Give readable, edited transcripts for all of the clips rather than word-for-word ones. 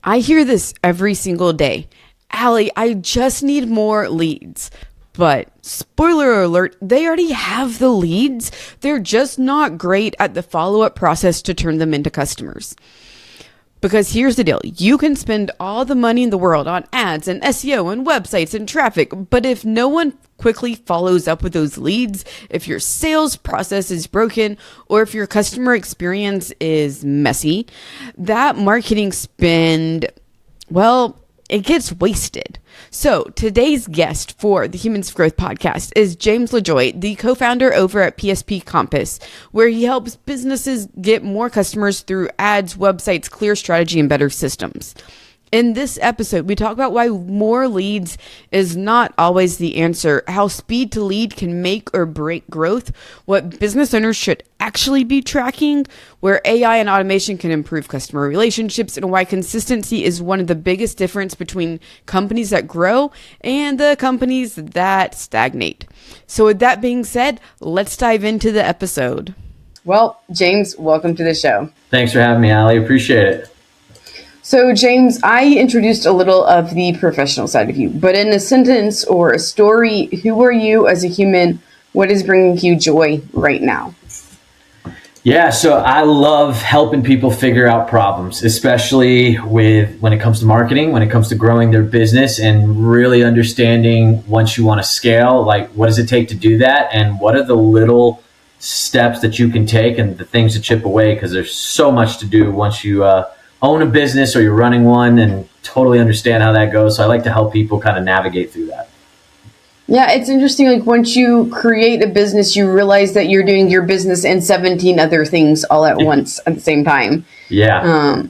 I hear this every single day. Allie, I just need more leads. But spoiler alert, they already have the leads. They're just not great at the follow-up process to turn them into customers. Because here's the deal. You can spend all the money in the world on ads and SEO and websites and traffic, but if no one quickly follows up with those leads, if your sales process is broken, or if your customer experience is messy, that marketing spend, well, it gets wasted. So today's guest for the Humans for Growth podcast is James LaJoie, the co-founder over at PSP Compass, where he helps businesses get more customers through ads, websites, clear strategy, and better systems. In this episode, we talk about why more leads is not always the answer, how speed to lead can make or break growth, what business owners should actually be tracking, where AI and automation can improve customer relationships, and why consistency is one of the biggest difference between companies that grow and the companies that stagnate. So with that being said, let's dive into the episode. Well, James, welcome to the show. Thanks for having me, Allie. Appreciate it. So, James, I introduced a little of the professional side of you, but in a sentence or a story, who are you as a human? What is bringing you joy right now? Yeah, so I love helping people figure out problems, especially when it comes to marketing, when it comes to growing their business and really understanding once you want to scale, like what does it take to do that? And what are the little steps that you can take and the things to chip away? Because there's so much to do once you own a business or you're running one and totally understand how that goes. So I like to help people kind of navigate through that. Yeah, it's interesting. Like once you create a business, you realize that you're doing your business and 17 other things all at once at the same time. Yeah.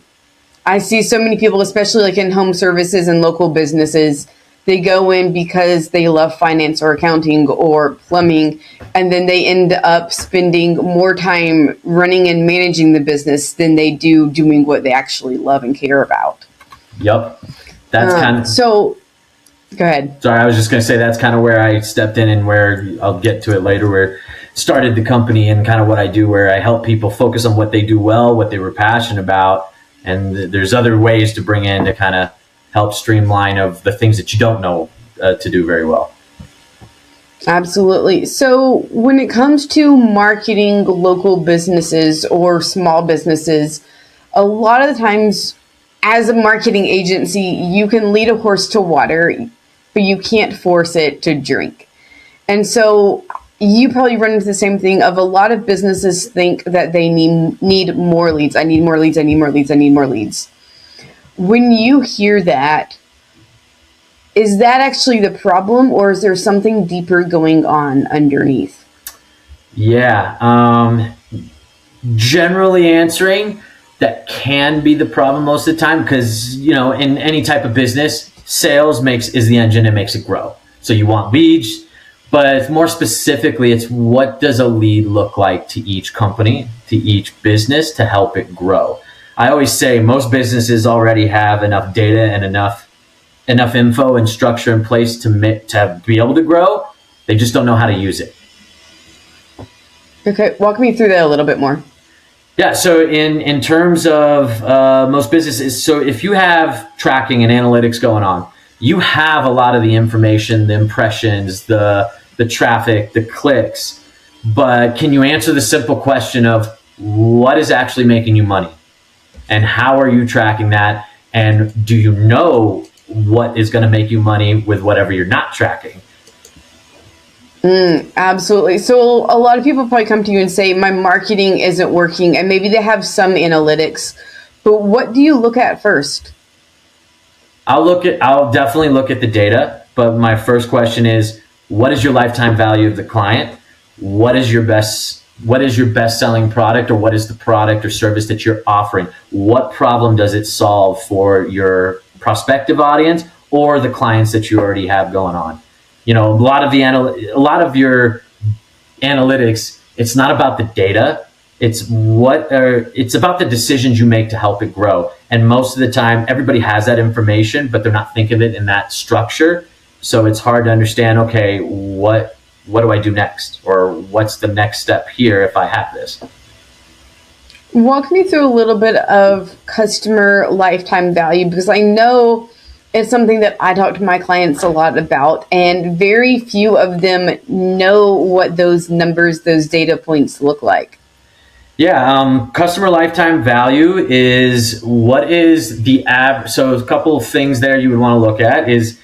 I see so many people, especially like in home services and local businesses, they go in because they love finance or accounting or plumbing, and then they end up spending more time running and managing the business than they do doing what they actually love and care about. Yep. That's kind of... So, go ahead. Sorry, I was just going to say that's kind of where I stepped in and where I'll get to it later, where started the company and kind of what I do, where I help people focus on what they do well, what they were passionate about. And there's other ways to bring in to kind of help streamline of the things that you don't know to do very well. Absolutely. So when it comes to marketing local businesses or small businesses, a lot of the times as a marketing agency, you can lead a horse to water, but you can't force it to drink. And so you probably run into the same thing of a lot of businesses think that they need more leads. I need more leads. I need more leads. I need more leads. When you hear that, is that actually the problem, or is there something deeper going on underneath? Yeah. Generally answering, that can be the problem most of the time because, you know, in any type of business, sales is the engine that makes it grow. So you want leads, but more specifically, it's what does a lead look like to each company, to each business to help it grow? I always say most businesses already have enough data and enough info and structure in place to be able to grow. They just don't know how to use it. Okay, walk me through that a little bit more. Yeah, so in terms of most businesses, so if you have tracking and analytics going on, you have a lot of the information, the impressions, the traffic, the clicks, but can you answer the simple question of what is actually making you money? And how are you tracking that? And do you know what is going to make you money with whatever you're not tracking? Absolutely. So a lot of people probably come to you and say, my marketing isn't working, and maybe they have some analytics, but what do you look at first? I'll definitely look at the data, but my first question is, what is your lifetime value of the client? What is your best selling product, or what is the product or service that you're offering? What problem does it solve for your prospective audience or the clients that you already have going on? You know, a lot of your analytics, it's not about the data. It's about the decisions you make to help it grow. And most of the time, everybody has that information, but they're not thinking of it in that structure. So it's hard to understand, okay, what do I do next? Or what's the next step here if I have this? Walk me through a little bit of customer lifetime value, because I know it's something that I talk to my clients a lot about, and very few of them know what those numbers, those data points look like. Yeah, customer lifetime value is what is the average. So a couple of things there you would want to look at is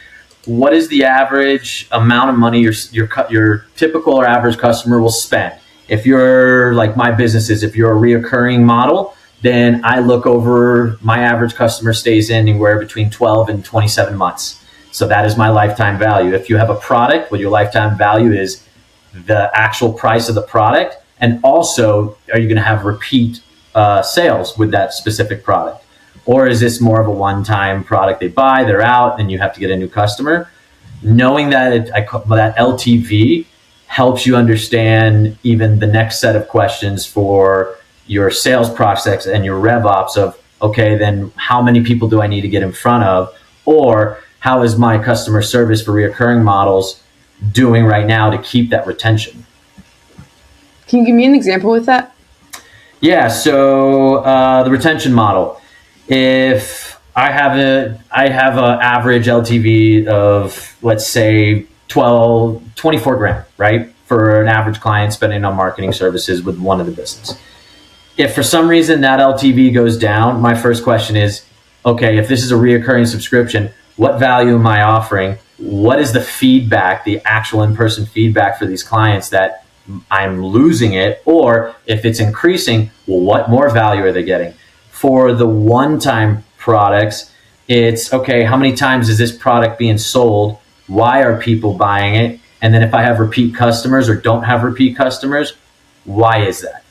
what is the average amount of money your typical or average customer will spend. If you're like my business is, if you're a reoccurring model, then I look over my average customer stays in anywhere between 12 and 27 months. So that is my lifetime value. If you have a product, what your lifetime value is the actual price of the product, and also are you going to have repeat sales with that specific product, or is this more of a one-time product they buy, they're out, and you have to get a new customer? Knowing that that LTV helps you understand even the next set of questions for your sales process and your rev ops of, okay, then how many people do I need to get in front of? Or how is my customer service for reoccurring models doing right now to keep that retention? Can you give me an example with that? Yeah, so the retention model. If I have a average LTV of, let's say, 24 grand, right? For an average client spending on marketing services with one of the business. If for some reason that LTV goes down, my first question is, okay, if this is a reoccurring subscription, what value am I offering? What is the feedback, the actual in-person feedback for these clients that I'm losing it? Or if it's increasing, well, what more value are they getting? For the one-time products, it's, okay, how many times is this product being sold? Why are people buying it? And then if I have repeat customers or don't have repeat customers, why is that?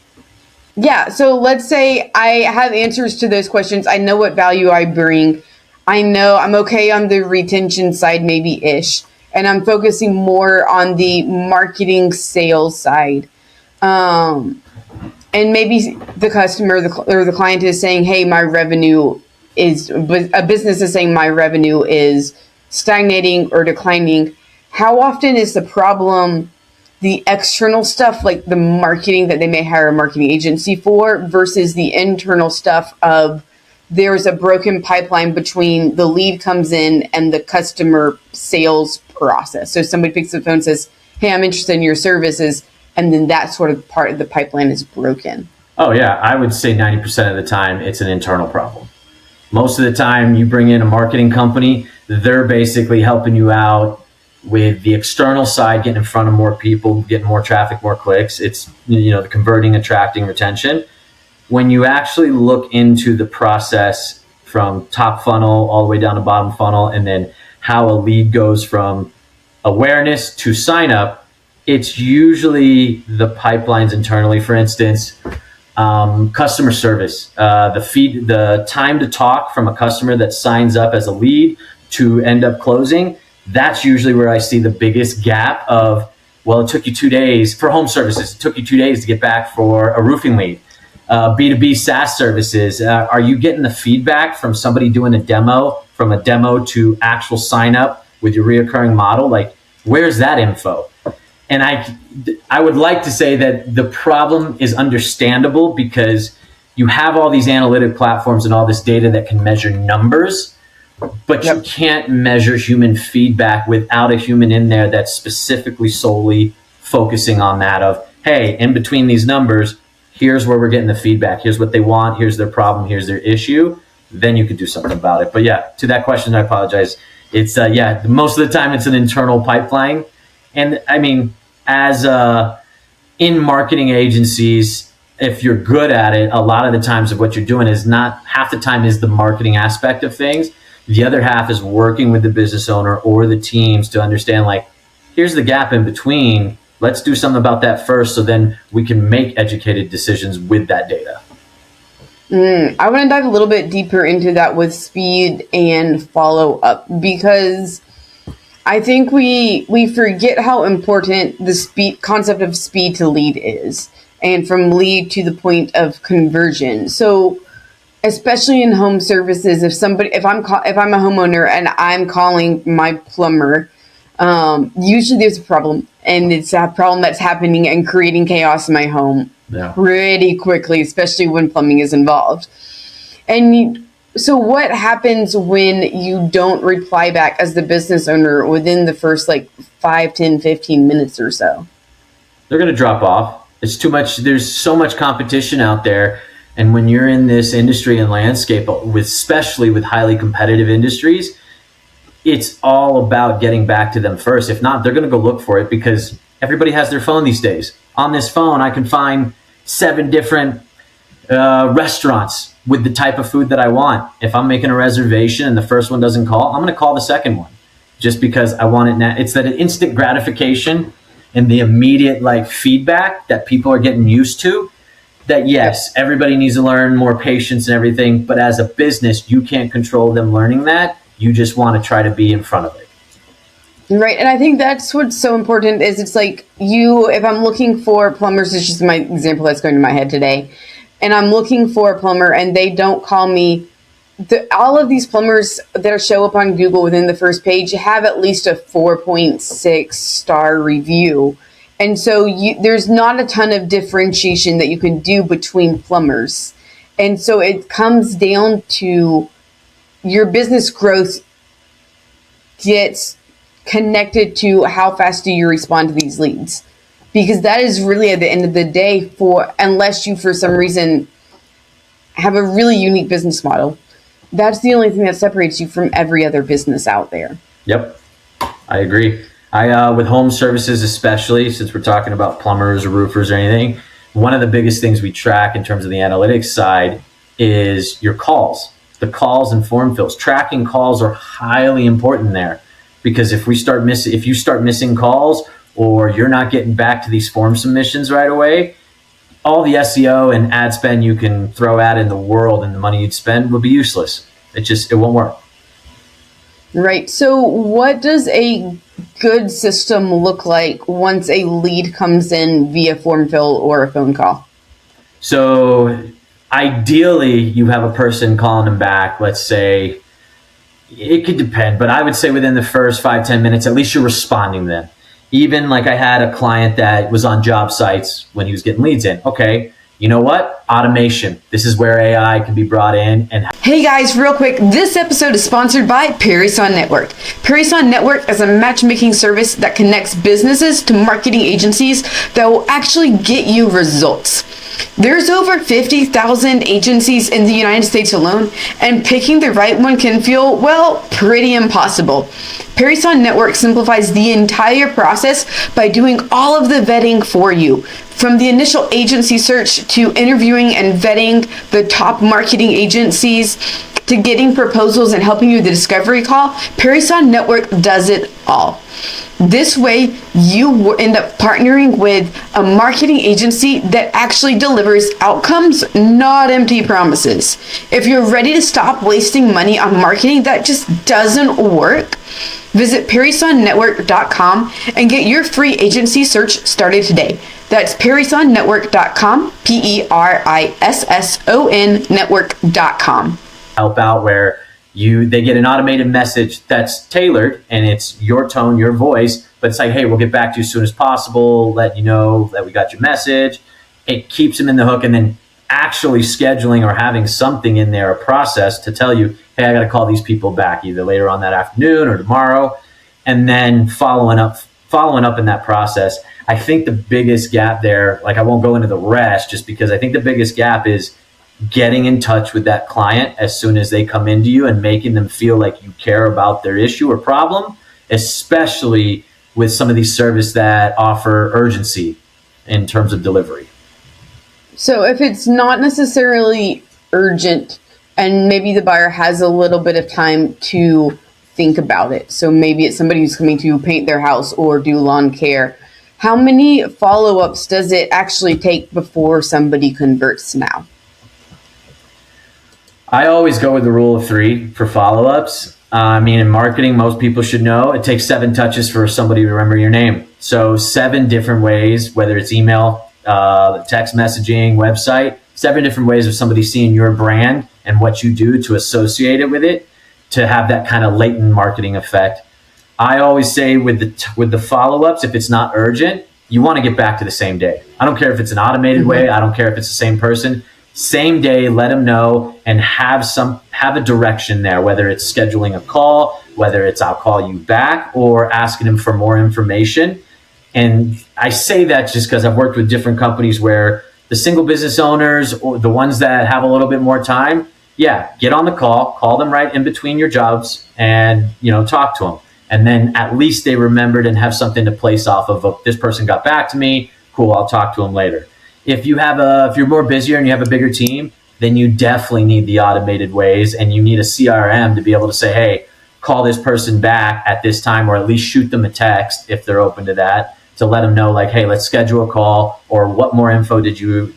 Yeah, so let's say I have answers to those questions. I know what value I bring. I know I'm okay on the retention side, maybe ish. And I'm focusing more on the marketing sales side. And maybe the customer or the client is saying, hey, my revenue is, a business is saying my revenue is stagnating or declining. How often is the problem the external stuff, like the marketing that they may hire a marketing agency for, versus the internal stuff of there's a broken pipeline between the lead comes in and the customer sales process? So somebody picks up the phone and says, hey, I'm interested in your services, and then that sort of part of the pipeline is broken. Oh, yeah. I would say 90% of the time it's an internal problem. Most of the time you bring in a marketing company, they're basically helping you out with the external side, getting in front of more people, getting more traffic, more clicks. It's, the converting, attracting, retention. When you actually look into the process from top funnel all the way down to bottom funnel, and then how a lead goes from awareness to sign up, it's usually the pipelines internally. For instance, customer service, the time to talk from a customer that signs up as a lead to end up closing. That's usually where I see the biggest gap of, well, it took you 2 days for home services. It took you 2 days to get back for a roofing lead. B2B SaaS services. Are you getting the feedback from somebody doing a demo, from a demo to actual sign up with your reoccurring model? Like, where's that info? And I would like to say that the problem is understandable because you have all these analytic platforms and all this data that can measure numbers, but you can't measure human feedback without a human in there that's specifically solely focusing on that of, hey, in between these numbers, here's where we're getting the feedback. Here's what they want. Here's their problem. Here's their issue. Then you could do something about it. But yeah, to that question, I apologize. It's, most of the time it's an internal pipeline. And I mean, as in marketing agencies, if you're good at it, a lot of the times of what you're doing is not, half the time is the marketing aspect of things. The other half is working with the business owner or the teams to understand, like, here's the gap in between. Let's do something about that first, so then we can make educated decisions with that data. I want to dive a little bit deeper into that with speed and follow up, because I think we forget how important the speed concept of speed to lead is, and from lead to the point of conversion. So especially in home services, if I'm a homeowner and I'm calling my plumber, usually there's a problem, and it's a problem that's happening and creating chaos in my home. pretty quickly, especially when plumbing is involved. So what happens when you don't reply back as the business owner within the first 5, 10, 15 minutes or so? They're going to drop off. It's too much. There's so much competition out there. And when you're in this industry and landscape, especially with highly competitive industries, it's all about getting back to them first. If not, they're going to go look for it, because everybody has their phone these days. On this phone, I can find 7 different restaurants with the type of food that I want. If I'm making a reservation and the first one doesn't call, I'm going to call the second one, just because I want it now. It's that instant gratification and the immediate feedback that people are getting used to, that yes, everybody needs to learn more patience and everything, but as a business, you can't control them learning that. You just want to try to be in front of it. Right. And I think that's what's so important is it's if I'm looking for plumbers, it's just my example that's going to my head today, and I'm looking for a plumber and they don't call me, all of these plumbers that show up on Google within the first page have at least a 4.6 star review. And so there's not a ton of differentiation that you can do between plumbers. And so it comes down to your business growth gets connected to how fast do you respond to these leads. Because that is really at the end of the day, unless you for some reason have a really unique business model, that's the only thing that separates you from every other business out there. Yep, I agree. With home services, especially since we're talking about plumbers or roofers or anything, one of the biggest things we track in terms of the analytics side is your calls. The calls and form fills. Tracking calls are highly important there, because if you start missing calls, or you're not getting back to these form submissions right away, all the SEO and ad spend you can throw out in the world and the money you'd spend will be useless. It won't work. Right. So what does a good system look like once a lead comes in via form fill or a phone call? So ideally, you have a person calling them back. Let's say, it could depend, but I would say within the first 5-10 minutes, at least you're responding to them. Even I had a client that was on job sites when he was getting leads in. Okay, you know what? Automation. This is where AI can be brought in. And hey guys, real quick, this episode is sponsored by Parison Network. Parison Network is a matchmaking service that connects businesses to marketing agencies that will actually get you results. There's over 50,000 agencies in the United States alone, and picking the right one can feel, pretty impossible. Parison Network simplifies the entire process by doing all of the vetting for you. From the initial agency search to interviewing and vetting the top marketing agencies to getting proposals and helping you with the discovery call, Parison Network does it all. This way, you end up partnering with a marketing agency that actually delivers outcomes, not empty promises. If you're ready to stop wasting money on marketing that just doesn't work, visit ParisonNetwork.com and get your free agency search started today. That's ParisonNetwork.com, PERISSON network.com. Help out where they get an automated message that's tailored, and it's your tone, your voice, but it's hey, we'll get back to you as soon as possible, let you know that we got your message. It keeps them in the hook, and then actually scheduling or having something in there, a process to tell you, hey, I got to call these people back either later on that afternoon or tomorrow, and then following up in that process. I think the biggest gap there, I won't go into the rest, just because I think the biggest gap is getting in touch with that client as soon as they come into you and making them feel like you care about their issue or problem, especially with some of these services that offer urgency in terms of delivery. So if it's not necessarily urgent and maybe the buyer has a little bit of time to think about it, so maybe it's somebody who's coming to paint their house or do lawn care, how many follow-ups does it actually take before somebody converts now? I always go with the rule of 3 for follow-ups. In marketing, most people should know it takes 7 touches for somebody to remember your name. So 7 different ways, whether it's email, text messaging, website, 7 different ways of somebody seeing your brand and what you do to associate it with it, to have that kind of latent marketing effect. I always say with the follow-ups, if it's not urgent, you want to get back to the same day. I don't care if it's an automated way. I don't care if it's the same person. Same day, let them know, and have a direction there, whether it's scheduling a call, whether it's I'll call you back, or asking them for more information. And I say that just because I've worked with different companies where the single business owners or the ones that have a little bit more time, get on the call them right in between your jobs, and talk to them. And then at least they remembered and have something to place off of. Oh, this person got back to me. Cool, I'll talk to them later. If you're more busier and you have a bigger team, then you definitely need the automated ways, and you need a CRM to be able to say, hey, call this person back at this time, or at least shoot them a text if they're open to that, to let them know, like, hey, let's schedule a call, or what more info did you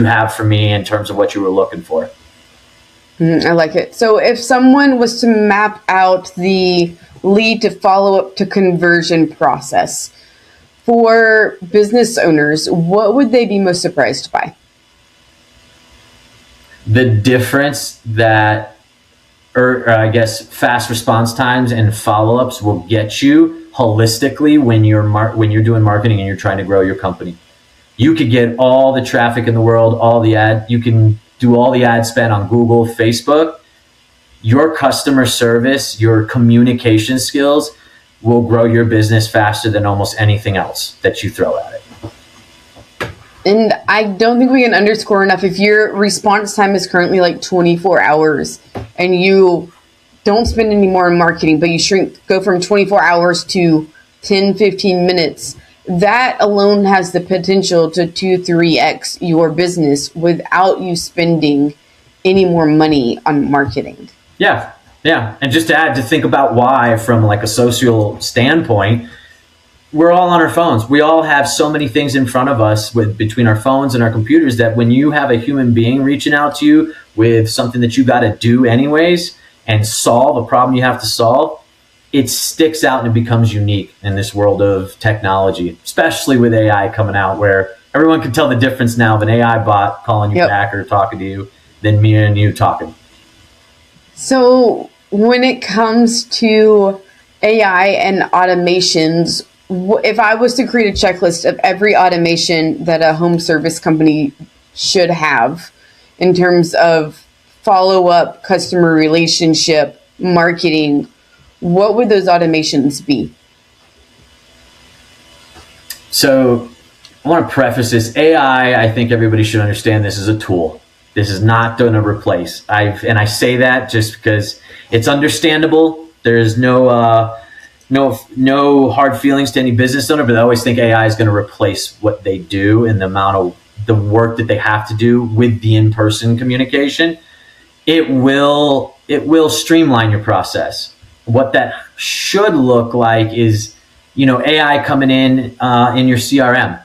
have for me in terms of what you were looking for. I like it. So if someone was to map out the lead to follow up to conversion process for business owners, what would they be most surprised by? The difference that, or I guess, fast response times and follow-ups will get you holistically when you're doing marketing and you're trying to grow your company. You could get all the traffic in the world, you can do all the ad spend on Google, Facebook. Your customer service, your communication skills will grow your business faster than almost anything else that you throw at it. And I don't think we can underscore enough, if your response time is currently like 24 hours and you don't spend any more in marketing, but you go from 24 hours to 10, 15 minutes, that alone has the potential to 2-3x your business without you spending any more money on marketing. Yeah. And just to think about why, from like a social standpoint, we're all on our phones. We all have so many things in front of us between our phones and our computers, that when you have a human being reaching out to you with something that you got to do anyways and solve a problem you have to solve, it sticks out and it becomes unique in this world of technology, especially with AI coming out, where everyone can tell the difference now of an AI bot calling you back or talking to you than me and you talking. So when it comes to AI and automations, if I was to create a checklist of every automation that a home service company should have in terms of follow-up, customer relationship, marketing, what would those automations be? So I want to preface this. AI, I think everybody should understand, this is a tool. This is not going to replace. I say that just because it's understandable. There's no hard feelings to any business owner, but I always think AI is going to replace what they do and the amount of the work that they have to do with the in-person communication. It will streamline your process. What that should look like is, AI coming in your CRM,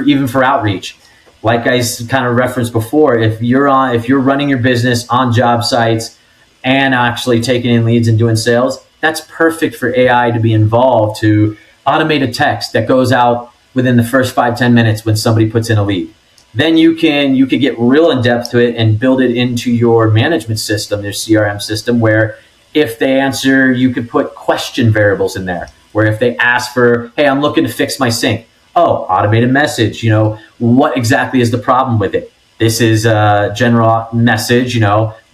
even for outreach. Like I kind of referenced before, if you're running your business on job sites and actually taking in leads and doing sales, that's perfect for AI to be involved, to automate a text that goes out within the first 5-10 minutes when somebody puts in a lead. Then you could get real in depth to it and build it into your management system, your CRM system, where if they answer, you could put question variables in there, where if they ask for, hey, I'm looking to fix my sink. Oh, automated message, what exactly is the problem with it? This is a general message,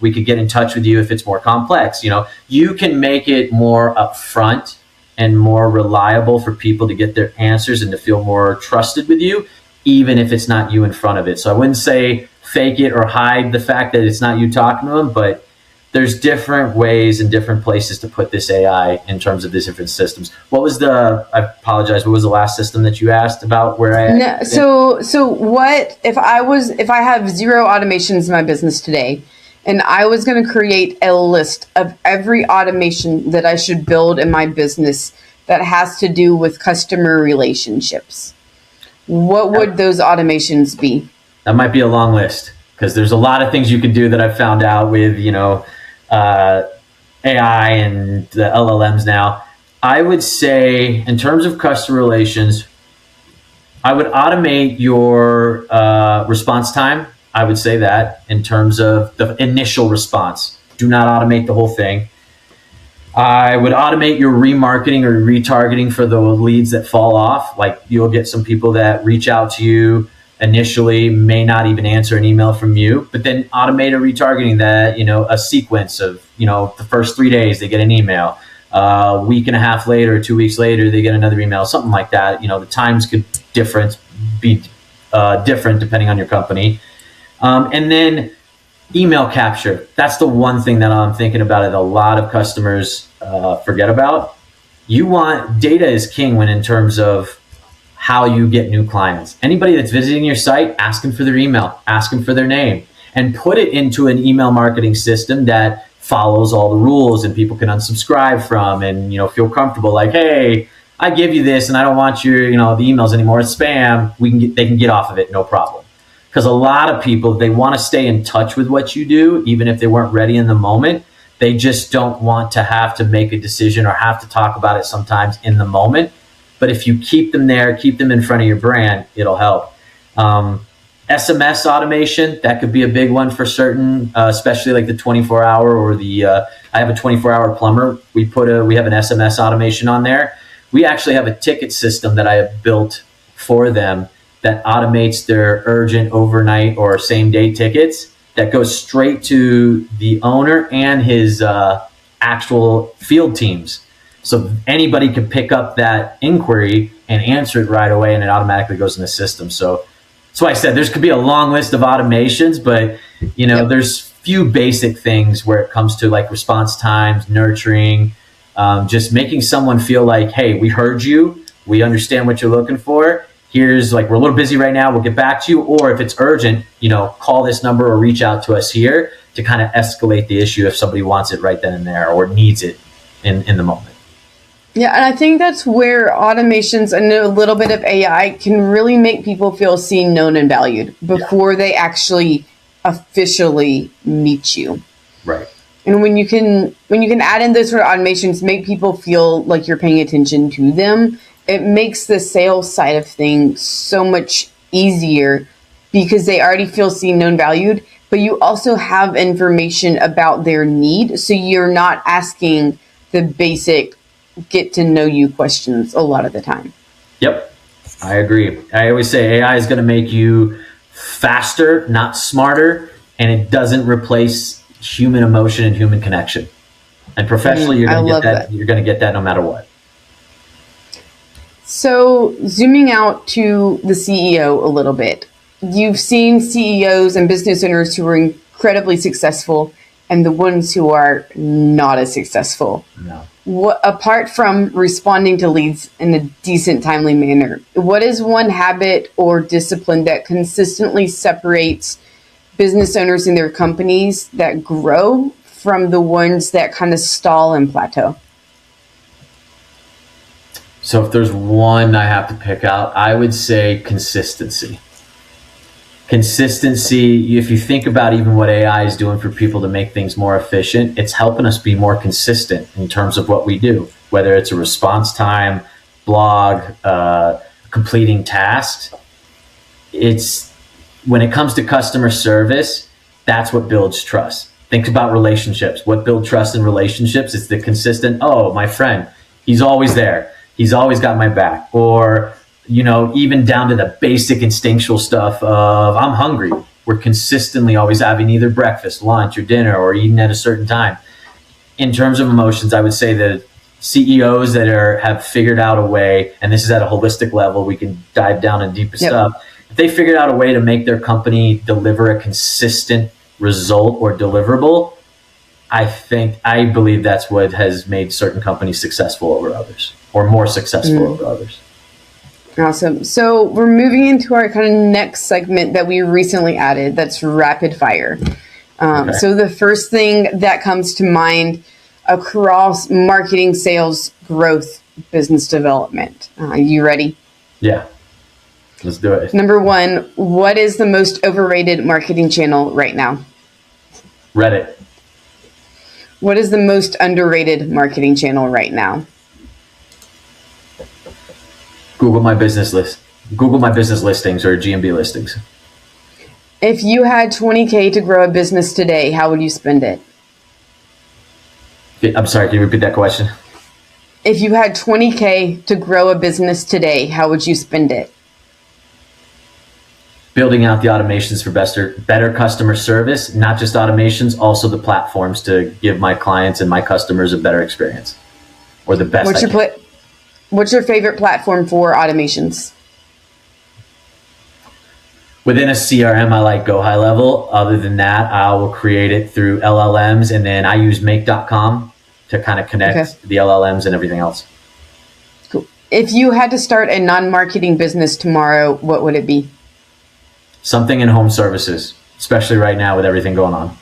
we could get in touch with you if it's more complex. You can make it more upfront and more reliable for people to get their answers and to feel more trusted with you, even if it's not you in front of it. So I wouldn't say fake it or hide the fact that it's not you talking to them, but there's different ways and different places to put this AI in terms of the different systems. I apologize, what was the last system that you asked about where I... No, so what, if I have 0 automations in my business today, and I was going to create a list of every automation that I should build in my business that has to do with customer relationships, what would those automations be? That might be a long list, because there's a lot of things you can do that I've found out with, AI and the LLMs now. I would say, in terms of customer relations, I would automate your response time. I would say that in terms of the initial response. Do not automate the whole thing. I would automate your remarketing or retargeting for the leads that fall off. Like you'll get some people that reach out to you initially, may not even answer an email from you, but then automate a retargeting that, a sequence of, the first 3 days they get an email. A week and a half later, 2 weeks later, they get another email, something like that. The times could be different depending on your company. And then email capture. That's the one thing that I'm thinking about that a lot of customers forget about. Data is king when in terms of how you get new clients. Anybody that's visiting your site, ask them for their email, ask them for their name, and put it into an email marketing system that follows all the rules and people can unsubscribe from and, feel comfortable like, hey, I give you this and I don't want your, the emails anymore. It's spam. They can get off of it. No problem. Because a lot of people, they want to stay in touch with what you do, even if they weren't ready in the moment. They just don't want to have to make a decision or have to talk about it sometimes in the moment. But if you keep them there, keep them in front of your brand, it'll help. SMS automation, that could be a big one for certain, especially like the 24-hour or I have a 24-hour plumber. We have an SMS automation on there. We actually have a ticket system that I have built for them that automates their urgent, overnight, or same-day tickets that goes straight to the owner and his actual field teams. So anybody can pick up that inquiry and answer it right away, and it automatically goes in the system. So that's why I said there could be a long list of automations, but there's few basic things where it comes to like response times, nurturing, just making someone feel like, hey, we heard you, we understand what you're looking for. Here's we're a little busy right now, we'll get back to you. Or if it's urgent, call this number or reach out to us here to kind of escalate the issue if somebody wants it right then and there or needs it in the moment. Yeah, and I think that's where automations and a little bit of AI can really make people feel seen, known, and valued before they actually officially meet you. Right. And when you can add in those sort of automations, make people feel like you're paying attention to them, it makes the sales side of things so much easier because they already feel seen, known, valued, but you also have information about their need. So you're not asking the basic get to know you questions a lot of the time. Yep, I agree. I always say AI is going to make you faster, not smarter, and it doesn't replace human emotion and human connection. And professionally, you're going to get that. You're going to get that no matter what. So zooming out to the CEO a little bit, you've seen CEOs and business owners who are incredibly successful and the ones who are not as successful. No. Apart from responding to leads in a decent, timely manner, what is one habit or discipline that consistently separates business owners in their companies that grow from the ones that kind of stall and plateau? So if there's one I have to pick out, I would say consistency. Consistency, if you think about even what AI is doing for people to make things more efficient, it's helping us be more consistent in terms of what we do, whether it's a response time, blog, completing tasks. It's when it comes to customer service, that's what builds trust. Think about relationships. What builds trust in relationships is the consistent, oh, my friend, he's always there. He's always got my back. Or even down to the basic instinctual stuff of I'm hungry. We're consistently always having either breakfast, lunch, or dinner, or eating at a certain time. In terms of emotions, I would say that CEOs that have figured out a way, and this is at a holistic level, we can dive down in deeper stuff. If they figured out a way to make their company deliver a consistent result or deliverable, I believe that's what has made certain companies successful over others, or more successful over others. Awesome. So we're moving into our kind of next segment that we recently added. That's rapid fire. Okay. So the first thing that comes to mind across marketing, sales, growth, business development. You ready? Yeah. Let's do it. Number one, what is the most overrated marketing channel right now? Reddit. What is the most underrated marketing channel right now? Google My Business listings or GMB listings. If you had $20K to grow a business today, how would you spend it? I'm sorry, can you repeat that question? If you had 20K to grow a business today, how would you spend it? Building out the automations for better customer service, not just automations, also the platforms to give my clients and my customers a better experience, or the best. What's your favorite platform for automations? Within a CRM, I like Go High Level. Other than that, I will create it through LLMs, and then I use make.com to kind of connect the LLMs and everything else. Cool. If you had to start a non-marketing business tomorrow, what would it be? Something in home services, especially right now with everything going on.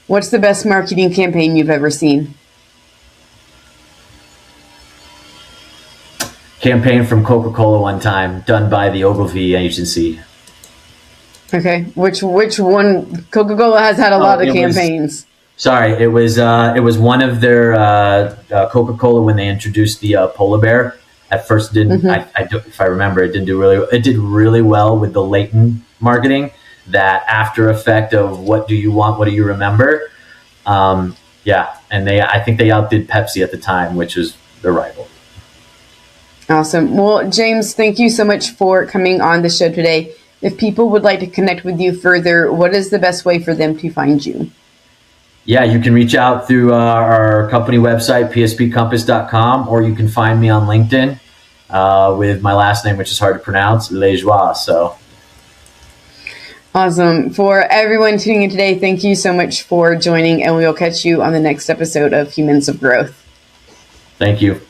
What's the best marketing campaign you've ever seen? Campaign from Coca-Cola one time, done by the Ogilvy agency. Okay, which one? Coca-Cola has had a lot of campaigns. It was one of their Coca-Cola when they introduced the polar bear. At first, didn't if I remember, it didn't do really. It did really well with the latent marketing, that after effect of what do you want, what do you remember? And I think they outdid Pepsi at the time, which was their rival. Awesome. Well, James, thank you so much for coming on the show today. If people would like to connect with you further, what is the best way for them to find you? Yeah, you can reach out through our company website, pspcompass.com, or you can find me on LinkedIn with my last name, which is hard to pronounce, LaJoie. So, awesome. For everyone tuning in today, thank you so much for joining, and we'll catch you on the next episode of Humans of Growth. Thank you.